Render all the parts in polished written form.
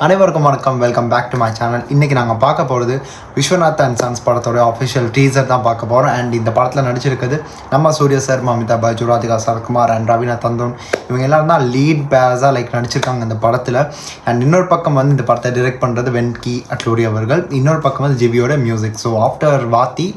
அனைவருக்கும் வணக்கம், welcome back to my channel. இன்றைக்கி நாங்கள் பார்க்க போகிறது விஸ்வநாத் அண்ட் சன்ஸ் படத்தோட அஃபிஷியல் டீசர் தான் பார்க்க போகிறோம். அண்ட் இந்த படத்தில் நடிச்சிருக்குது நம்ம சூர்யா சார், மமிதா பைஜு, ராதிகா சரத்குமார் அண்ட் ரவீனா தந்தோன். இவங்க எல்லோரும் தான் லீட் பேரஸாக நடிச்சிருக்காங்க இந்த படத்தில். அண்ட் இன்னொரு பக்கம் வந்து இந்த படத்தை டிரெக்ட் பண்ணுறது வென்கி அட்லூரி அவர்கள். இன்னொரு பக்கம் வந்து ஜிவியோட மியூசிக். ஸோ ஆஃப்டர் வாத்தி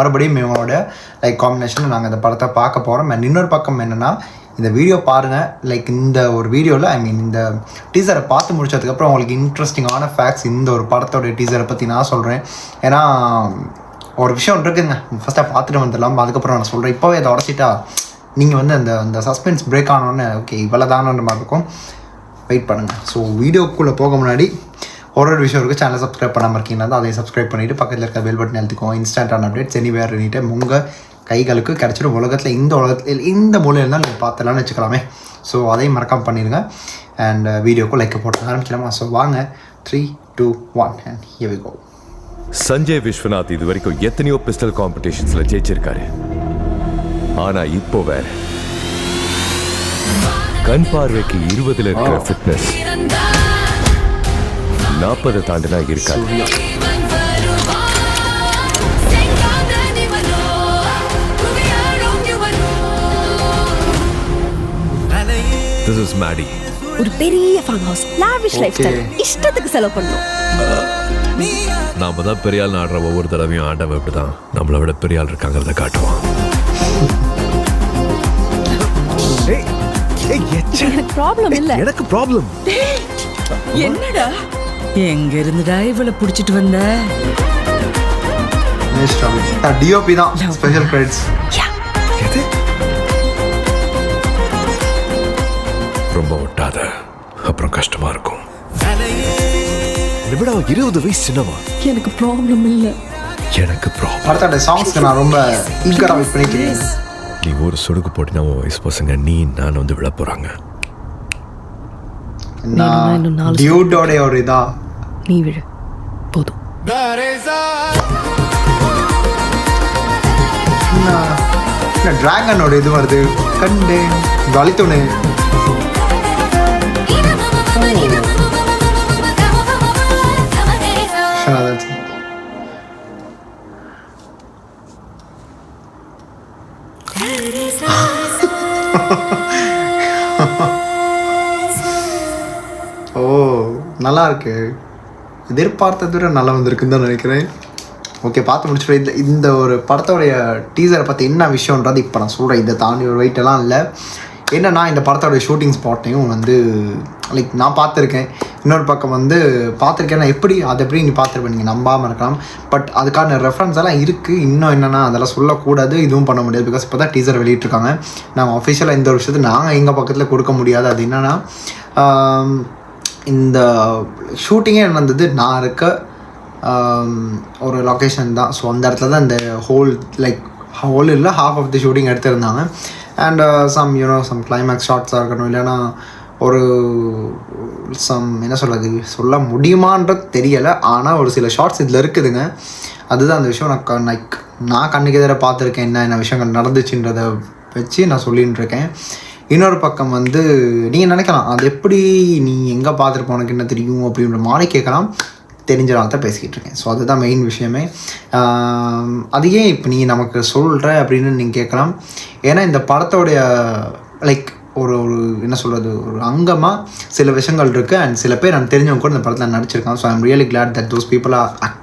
மறுபடியும் இவங்களோட காம்பினேஷனில் நாங்கள் இந்த படத்தை பார்க்க போகிறோம். அண்ட் இன்னொரு பக்கம் என்னென்னா, இந்த வீடியோ பாருங்கள். இந்த ஒரு வீடியோவில் இந்த டீசரை பார்த்து முடிச்சதுக்கப்புறம் உங்களுக்கு இன்ட்ரெஸ்டிங்கான ஃபேக்ட்ஸ் இந்த ஒரு படத்தோடைய டீசரை பற்றி நான் சொல்கிறேன். ஏன்னா ஒரு விஷயம் இருக்குங்க, ஃபஸ்ட்டாக பார்த்துட்டு வந்துடலாம், அதுக்கப்புறம் நான் சொல்கிறேன். இப்போவே அதை உடச்சிட்டா நீங்கள் வந்து அந்த சஸ்பென்ஸ் பிரேக் ஆனோன்னு ஓகே இவ்வளோ தானன்ற மாதிரி இருக்கும். வெயிட் பண்ணுங்கள். ஸோ வீடியோக்குள்ளே போக முன்னாடி ஒரு விஷயம் இருக்குது. சேனலை சப்ஸ்கிரைப் பண்ணாமல் இருக்கீங்கன்னா அதை சப்ஸ்கிரைப் பண்ணிவிட்டு பக்கத்தில் இருக்க பெல் பட்டன் எழுத்துக்கோங்க. இன்ஸ்டன்டான அப்டேட்ஸ் எனிவேர் எனி டைம் உங்கள் கைகளுக்கு கிடச்சிடும். உலகத்தில் இந்த மூலையில் இருந்தால் நீங்கள் பார்த்துலான்னு வச்சுக்கலாமே. ஸோ அதையும் மறக்காமல் பண்ணிடுங்க. அண்ட் வீடியோக்கு லைக் போட்டு ஆரம்பிக்கலாமா? ஸோ வாங்க, 3, 2, 1 and here we go. Sanjay Viswanath இது வரைக்கும் எத்தனையோ பிஸ்டல் காம்படிஷன்ஸ்ல ஜெயிச்சிருக்காரு. ஆனா இப்போ வேற கண் பார்வைக்கு 20 இருக்கிற ஃபிட்னஸ் 40 தாண்டினா இருக்காது. This is Maddie. ஒரு பெரிய farm house, lavish life style, இஷ்டத்துக்கு செலவு பண்ணணும். நாம தான் பெரிய ஆள் ஆடுற ஒவ்வொரு தடவையும் ஆண்டவன் இப்படிதான் நம்மளை விட பெரிய ஆள் இருக்காங்கிறத காட்டுவான். எனக்கு ப்ராப்ளம் இல்ல. எனக்கு ப்ராப்ளம். என்னடா எங்க இருந்துடா இவளை புடிச்சிட்டு வந்த? டிஓபி தான் ஸ்பெஷல் கிரெடிட்ஸ். ரொம்ப ஒட்டாத, அப்புறம் கஷ்டமா இருக்கும். விட 20 வயசு சின்னவா. எனக்கு ப்ராப்ளம் இல்ல. எனக்கு ப்ராப்ளம். படத்தோட சாங்ஸ்க்கு நான் ரொம்ப ஈகரா வெயிட் பண்ணிட்டு இருக்கேன். நீ ஒரு சொடுக்கு போட்டினா உன் வயசு பசங்க நீ நான் வந்து விழ போறாங்க. டியூடோட ஒரு இதா நீ விழு போதும். டிராகனோட இது வருது கண்டே வலித்தோனே. ஓ நல்லா இருக்கு. எதிர்பார்த்ததை விட நல்லா வந்திருக்குன்னு தான் நினைக்கிறேன். ஓகே, பார்த்து முடிச்சுட்டு இந்த ஒரு படத்தோடைய டீசரை பற்றி என்ன விஷயன்றது இப்போ நான் சொல்கிறேன். இதை தாண்டி ஒரு வெயிட்டெல்லாம் இல்லை. என்னன்னா, இந்த படத்தோடைய ஷூட்டிங் ஸ்பாட்டையும் வந்து நான் பார்த்துருக்கேன். இன்னொரு பக்கம் வந்து பார்த்துருக்கேன். எப்படி அதை எப்படி நீ பார்த்துருப்பேன், நீங்கள் நம்பாமல் இருக்கலாம். பட் அதுக்கான ரெஃபரன்ஸ் எல்லாம் இருக்குது. இன்னும் என்னென்னா அதெல்லாம் சொல்லக்கூடாது, இதுவும் பண்ண முடியாது. பிகாஸ் இப்போ தான் டீசர் வெளியிட்ருக்காங்க. நாங்கள் அஃபிஷியலாக இந்த ஒரு விஷயத்தை நாங்கள் எங்கள் பக்கத்தில் கொடுக்க முடியாது. அது என்னென்னா, இந்த ஷூட்டிங்கே நடந்தது நான் இருக்க ஒரு லொக்கேஷன் தான். ஸோ அந்த இடத்துல தான் இந்த ஹோல் இல்லை ஹாஃப் ஆஃப் தி ஷூட்டிங் எடுத்திருந்தாங்க. அண்ட் சம் கிளைமேக்ஸ் ஷார்ட்ஸாக இருக்கணும், இல்லைன்னா ஒரு என்ன சொல்ல முடியுமான்றது தெரியலை. ஆனால் ஒரு சில ஷார்ட்ஸ் இதில் இருக்குதுங்க. அதுதான் அந்த விஷயம். நான் கண்ணுக்கு எதிராக பார்த்துருக்கேன். என்ன விஷயங்கள் நடந்துச்சுன்றதை வச்சு நான் சொல்லின்னு இருக்கேன். இன்னொரு பக்கம் வந்து நீங்கள் நினைக்கலாம், அது எப்படி நீ எங்கே பார்த்துருப்போம், உனக்கு என்ன தெரியும் அப்படின்ற மாதிரி கேட்கலாம். தெரிஞ்சனால தான் பேசிக்கிட்டு இருக்கேன். ஸோ அதுதான் மெயின் விஷயமே. அதையே இப்போ நீ நமக்கு சொல்கிற அப்படின்னு நீங்கள் கேட்கலாம். ஏன்னா இந்த படத்தோடைய ஒரு என்ன சொல்கிறது, ஒரு அங்கமாக சில விஷயங்கள் இருக்குது. அண்ட் சில பேர் எனக்கு தெரிஞ்சவங்க கூட இந்த படத்தில் நடிச்சிருக்காங்க. So I am really glad that those people are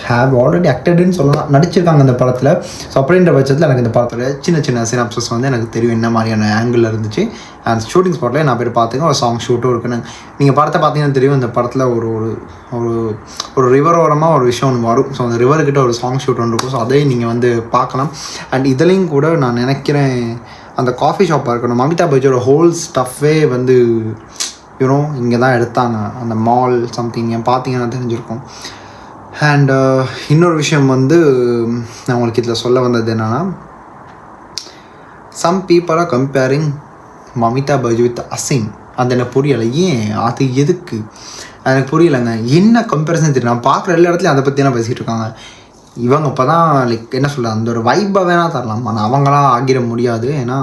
have already ஆக்டட்னு சொல்லலாம், நடிச்சிருக்காங்க இந்த படத்தில். ஸோ அப்படின்ற பட்சத்தில் எனக்கு இந்த படத்தோட சின்ன சினாப்சஸ் வந்து எனக்கு தெரியும் என்ன மாதிரியான ஆங்கிளில் இருந்துச்சு. அண்ட் ஷூட்டிங் ஸ்பாட்லேயே நான் போய் பார்த்துங்க. ஒரு சாங் ஷூட்டும் இருக்குன்னு நீங்கள் படத்தை பார்த்தீங்கன்னா தெரியும். இந்த படத்தில் ஒரு ஒரு ஒரு ரிவர் ஓரமாக ஒரு விஷயம் ஒன்று வரும். ஸோ அந்த ரிவர்கிட்ட ஒரு சாங் ஷூட் ஒன்று இருக்கும். ஸோ அதையும் நீங்கள் வந்து பார்க்கலாம். அண்ட் இதுலேயும் கூட நான் நினைக்கிறேன் அந்த காஃபி ஷாப்பாக இருக்கணும், மமிதா பைஜோட ஹோல் ஸ்டஃப்பே வந்து இங்கே தான் எடுத்தாங்க. அந்த மால் சம்திங் பார்த்தீங்கன்னா தெரிஞ்சிருக்கும். அண்ட் இன்னொரு விஷயம் வந்து நான் உங்களுக்கு இதில் சொல்ல வந்தது என்னென்னா, some people are comparing Mamitha Baiju with Asin. அது எனக்கு புரியலை. ஏன் அது எதுக்கு எனக்கு புரியலைங்க. என்ன கம்பேரிசன் தெரியும். நான் பார்க்குற எல்லா இடத்துலையும் அதை பற்றியெல்லாம் பேசிகிட்டு இருக்காங்க. இவங்க இப்போ தான் என்ன சொல்ல அந்த ஒரு வைப்பை வேணால் தரலாம். ஆனால் அவங்களாம் ஆகிட முடியாது. ஏன்னா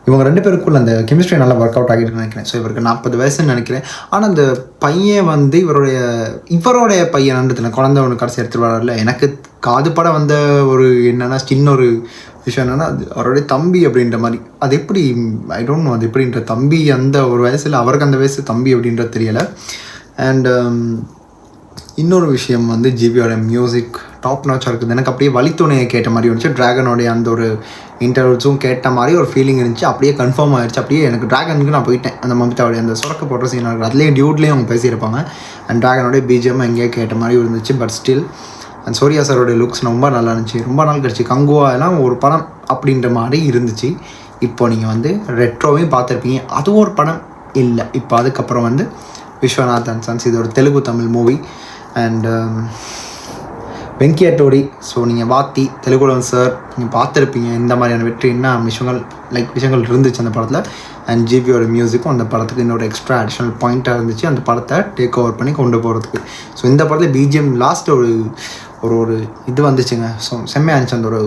இவங்க 2 பேருக்குள்ள அந்த கெமிஸ்ட்ரி நல்லா ஒர்க் அவுட் ஆகிட்டு நினைக்கிறேன். ஸோ இவருக்கு 40 வயசுன்னு நினைக்கிறேன். ஆனால் அந்த பையன் வந்து இவருடைய பையன்ன்றதுல குழந்தை ஒன்று கடைசி எடுத்துகிட்டு வராருல, எனக்கு காது பட வந்த ஒரு என்னென்னா சின்ன ஒரு விஷயம் என்னென்னா அது அவருடைய தம்பி அப்படின்ற மாதிரி. அது எப்படி ஐ டோன்ட் நோ, அது எப்படின்ற தம்பி அந்த ஒரு வயசில் அவருக்கு அந்த வயசு தம்பி அப்படின்றது தெரியலை. அண்ட் இன்னொரு விஷயம் வந்து ஜிபியோட மியூசிக் டாப் நாச்சாக இருக்குது. எனக்கு அப்படியே வழித்துணையை கேட்ட மாதிரி இருந்துச்சு. ட்ராகனோடைய அந்த ஒரு இன்டர்வியூஸும் கேட்ட மாதிரி ஒரு ஃபீலிங் இருந்துச்சு. அப்படியே கன்ஃபார்ம் ஆகிடுச்சு. அப்படியே எனக்கு ட்ராகனுக்கு நான் போயிட்டேன். அந்த மமிதாவுடைய அந்த சுரக்க போடுற சீன் இருக்குது, அதுலேயும் டியூட்லேயும் அவங்க பேசியிருப்பாங்க. அண்ட் ட்ராகனோடைய பிஜிஎம் எங்கேயே கேட்ட மாதிரி இருந்துச்சு. பட் ஸ்டில் அண்ட் சூர்யா சாரோடைய லுக்ஸ் ரொம்ப நல்லா இருந்துச்சு. ரொம்ப நாள் கழிச்சு கங்குவா எல்லாம் ஒரு படம் அப்படின்ற மாதிரி இருந்துச்சு. இப்போ நீங்கள் வந்து ரெட்ரோவையும் பார்த்துருப்பீங்க, அதுவும் ஒரு படம் இல்லை. இப்போ அதுக்கப்புறம் வந்து விஸ்வநாத் அண்ட் சன்ஸ், இது ஒரு தெலுங்கு தமிழ் மூவி. அண்ட் வெங்கியா டோடி. ஸோ நீங்கள் வாத்தி தெலுங்குடன் சார் நீங்கள் பார்த்துருப்பீங்க. இந்த மாதிரியான வெற்றி என்ன விஷயங்கள் இருந்துச்சு அந்த படத்தில். அண்ட் ஜிபியோட மியூசிக்கும் அந்த படத்துக்கு இன்னொரு எக்ஸ்ட்ரா அடிஷ்னல் பாயிண்ட்டாக இருந்துச்சு அந்த படத்தை டேக் ஓவர் பண்ணி கொண்டு போகிறதுக்கு. ஸோ இந்த படத்தில் பிஜிஎம் லாஸ்ட் ஒரு இது வந்துச்சுங்க. ஸோ செம்மையாக இருந்துச்சு.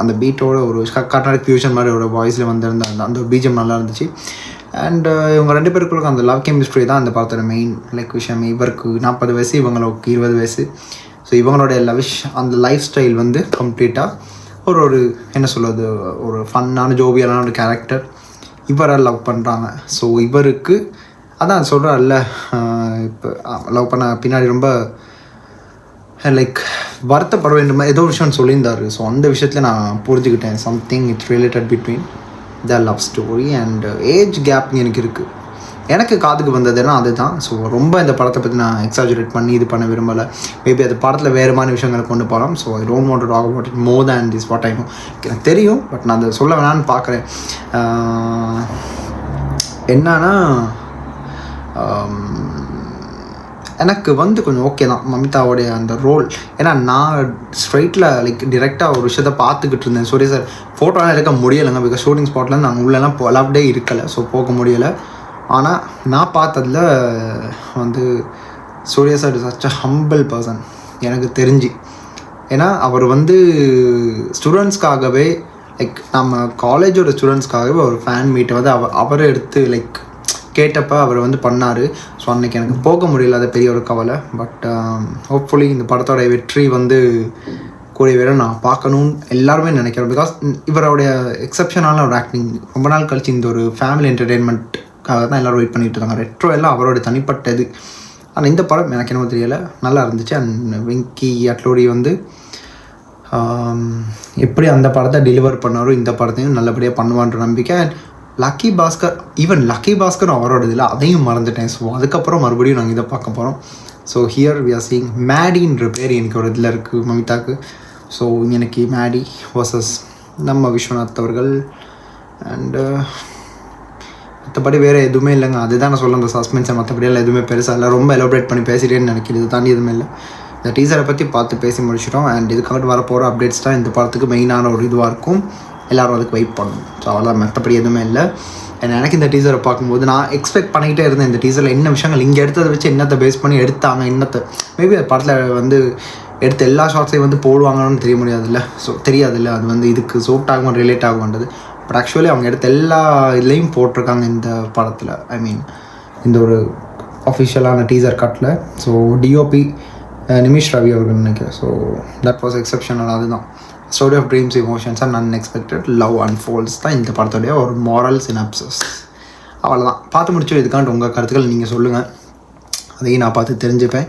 அந்த பீட்டோட ஒரு கர்நாடிக் ஃபியூஷன் மாதிரி ஒரு வாய்ஸில் வந்திருந்த அந்த ஒரு பிஜிஎம் நல்லா இருந்துச்சு. அண்ட் இவங்க 2 பேருக்குள்ள அந்த லவ் கெமிஸ்ட்ரி தான் அந்த படத்தோட மெயின் விஷயம். இவருக்கு 40 வயசு, இவங்களுக்கு 20 வயசு. ஸோ இவங்களுடைய அந்த லைஃப் ஸ்டைல் வந்து கம்ப்ளீட்டாக ஒரு என்ன சொல்கிறது, ஒரு ஃபன்னான ஜோவியலான ஒரு கேரக்டர். இவரை லவ் பண்ணுறாங்க. ஸோ இவருக்கு அதான் சொல்கிறார்ல, இப்போ லவ் பண்ண பின்னாடி ரொம்ப வருத்தப்பட வேண்டும் ஏதோ விஷயம் சொல்லியிருந்தார். ஸோ அந்த விஷயத்தில் நான் புரிஞ்சுக்கிட்டேன். Something it's related between the love story and age gap எனக்கு இருக்குது. எனக்கு காதுக்கு வந்ததுன்னா அதுதான். ஸோ ரொம்ப இந்த படத்தை பற்றி நான் எக்ஸாஜுரேட் பண்ணி இது பண்ண விரும்பலை. மேபி அது படத்தில் வேறு மாதிரி விஷயங்களை கொண்டு போகலாம். So I don't want to talk about it more than this what I know. எனக்கு தெரியும், பட் நான் அதை சொல்ல வேணான்னு பார்க்குறேன். என்னன்னா எனக்கு வந்து கொஞ்சம் ஓகே தான் மமிதாவோடைய அந்த ரோல். ஏன்னா நான் ஸ்ட்ரைட்டில் டிரெக்டாக ஒரு விஷயத்தை பார்த்துக்கிட்டு இருந்தேன். சூர்யா சார் ஃபோட்டோலாம் எடுக்க முடியலைங்க, பிகாஸ் ஷூட்டிங் ஸ்பாட்டில் நாங்கள் உள்ளெல்லாம் அலவுடே இருக்கலை. ஸோ போக முடியலை. ஆனால் நான் பார்த்ததில் வந்து Suriya sir is such a humble person எனக்கு தெரிஞ்சு. ஏன்னா அவர் வந்து ஸ்டூடெண்ட்ஸ்க்காகவே நம்ம காலேஜோட ஸ்டூடெண்ட்ஸ்க்காகவே ஒரு ஃபேன் மீட்டை வந்து அவரே எடுத்து கேட்டப்போ அவர் வந்து பண்ணார். ஸோ அன்றைக்கி எனக்கு போக முடியல, அது பெரிய ஒரு கவலை. பட் ஹோப்ஃபுல்லி இந்த படத்தோட வெற்றி வந்து கூடிய வேற நான் பார்க்கணுன்னு எல்லாருமே நினைக்கிறேன். பிகாஸ் இவருடைய எக்ஸப்ஷனான ஒரு ஆக்டிங் ரொம்ப நாள் கழிச்சு இந்த ஒரு ஃபேமிலி என்டர்டெயின்மெண்ட்டுக்காக தான் எல்லோரும் வெயிட் பண்ணிகிட்டு இருக்காங்க. ரெட்ரோ எல்லாம் அவரோட தனிப்பட்டது. ஆனால் இந்த படம் எனக்கு என்னமோ தெரியலை, நல்லா இருந்துச்சு. அண்ட் வெங்கி அட்லோடி வந்து எப்படி அந்த படத்தை டெலிவர் பண்ணாரோ இந்த படத்தையும் நல்லபடியாக பண்ணுவான்ற நம்பிக்கை. அண்ட் லக்கி பாஸ்கர் அவரோட இதில் அதையும் மறந்துட்டேன். ஸோ அதுக்கப்புறம் மறுபடியும் நாங்கள் இதை பார்க்க போகிறோம். So here we are seeing மேடின்ற பேர் எனக்கு ஒரு இதில் இருக்குது மமிதாக்கு. ஸோ எனக்கு மேடி வர்சஸ் நம்ம விஸ்வநாத் அவர்கள். அண்டு மற்றபடி வேறு எதுவுமே இல்லைங்க. அதுதான் நான் சொல்ல அந்த சஸ்பென்ஸை. மற்றபடியெல்லாம் எதுவுமே பெருசாக இல்லை, ரொம்ப எலோபரேட் பண்ணி பேசிட்டேன்னு நினைக்கிறேன். இது தாண்டி எதுவுமே இல்லை. இந்த டீசரை பற்றி பார்த்து பேசி முடிச்சிட்டோம். அண்ட் இதுக்காக வரப்போகிற அப்டேட்ஸ் தான் இந்த படத்துக்கு மெயினான ஒரு இதுவாக இருக்கும். எல்லோரும் அதுக்கு வெயிட் பண்ணணும். ஸோ அவ்வளோ மற்றபடி எதுவுமே இல்லை. அண்ட் எனக்கு இந்த டீசரை பார்க்கும்போது நான் எக்ஸ்பெக்ட் பண்ணிக்கிட்டே இருந்தேன் இந்த டீசரில் என்ன விஷயங்கள் இங்கே எடுத்ததை வச்சு என்னத்தை பேஸ் பண்ணி எடுத்தாங்க, மேபி அந்த படத்தில் வந்து எடுத்த எல்லா ஷார்ட்ஸையும் வந்து போடுவாங்கன்னு தெரியாதுல்ல. அது வந்து இதுக்கு சூட் ஆகும், ரிலேட் ஆகும்ன்றது. பட் ஆக்சுவலி அவங்க எடுத்த எல்லா இதுலேயும் போட்டிருக்காங்க இந்த படத்தில். ஐ மீன் இந்த ஒரு அஃபிஷியலான டீசர் கட்டில். ஸோ டிஓபி நிமிஷ் ரவி அவர்கள் நினைக்கிறேன். So that was exceptional. அதுதான் story of dreams, emotions and unexpected love unfolds தான் இந்த படத்தோடைய ஒரு மாரல் சினாப்சஸ். அவ்வளோதான், பார்த்து முடிச்சோம். இதுக்காண்டு உங்கள் கருத்துக்கள் நீங்கள் சொல்லுங்கள், அதையும் நான் பார்த்து தெரிஞ்சுப்பேன்.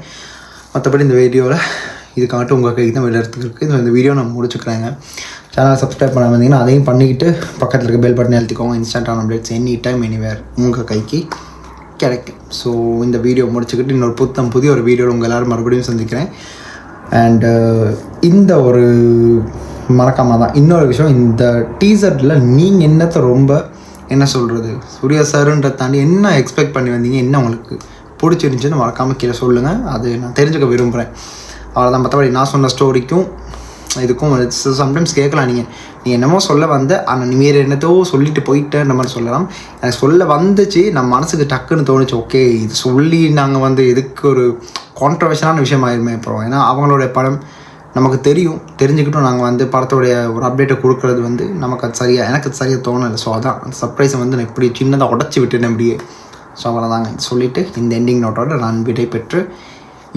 மற்றபடி இந்த வீடியோவில் இதுக்காகட்டும் உங்கள் கைக்கு தான் விடுறதுக்கு இருக்குது. இந்த வீடியோ நான் முடிச்சுக்கிறேங்க. சேனலை சப்ஸ்கிரைப் பண்ண வந்தீங்கன்னா அதையும் பண்ணிக்கிட்டு பக்கத்தில் இருக்க பெல் பட்டன் அழுத்திக்கோங்க. இன்ஸ்டன்டான அப்டேட்ஸ் எனி டைம் எனிவேர் உங்கள் கைக்கு கிடைக்கும். ஸோ இந்த வீடியோ முடிச்சுக்கிட்டு இன்னொரு புதிய ஒரு வீடியோவில் உங்கள் எல்லோரும் மறுபடியும் சந்திக்கிறேன். அண்டு இந்த ஒரு மறக்காம தான் இன்னொரு விஷயம், இந்த டீசரில் நீங்கள் என்னத்தை ரொம்ப என்ன சொல்கிறது சூர்யா சாருன்றதை தாண்டி என்ன எக்ஸ்பெக்ட் பண்ணி வந்தீங்க, என்ன உங்களுக்கு பிடிச்சிருந்துச்சுன்னு மறக்காமல் கீழே சொல்லுங்கள். அது நான் தெரிஞ்சுக்க விரும்புகிறேன். அவ்வளோதான். மற்றபடி நான் சொன்ன ஸ்டோரிக்கும் இதுக்கும் சம்டைம்ஸ் கேட்கலாம், நீ என்னமோ சொல்ல வந்த ஆனால் நீ வேறு என்னத்தோ சொல்லிட்டு போயிட்டேன்ற மாதிரி சொல்லலாம். எனக்கு சொல்ல வந்துச்சு, நம்ம மனசுக்கு டக்குன்னு தோணுச்சு, ஓகே இது சொல்லி நாங்கள் வந்து எதுக்கு ஒரு கான்ட்ரவர்ஷனான விஷயம் ஆயிருமே அப்புறம். ஏன்னா அவங்களோட படம் நமக்கு தெரிஞ்சுக்கிட்டும் நாங்கள் வந்து படத்தோடைய ஒரு அப்டேட்டை கொடுக்குறது வந்து நமக்கு அது சரியாக எனக்கு அது சரியாக தோணலை. ஸோ அதான் அந்த சர்ப்ரைஸை வந்து நான் இப்படி சின்னதாக உடச்சி விட்டுட்டேன் அப்படியே. ஸோ அவ்வளோதாங்க சொல்லிவிட்டு இந்த எண்டிங் நோட்டோட நான் விடை பெற்று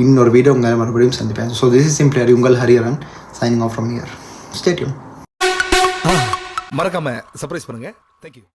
இன்னொரு வீடியோ உங்களை மறுபடியும் சந்திப்பேன். ஸோ திஸ் இஸ் சிம்பிளி உங்கள் Hariharan signing off from here. Stay tune. மறக்காம சர்ப்ரைஸ் பண்ணுங்க. தேங்க்யூ.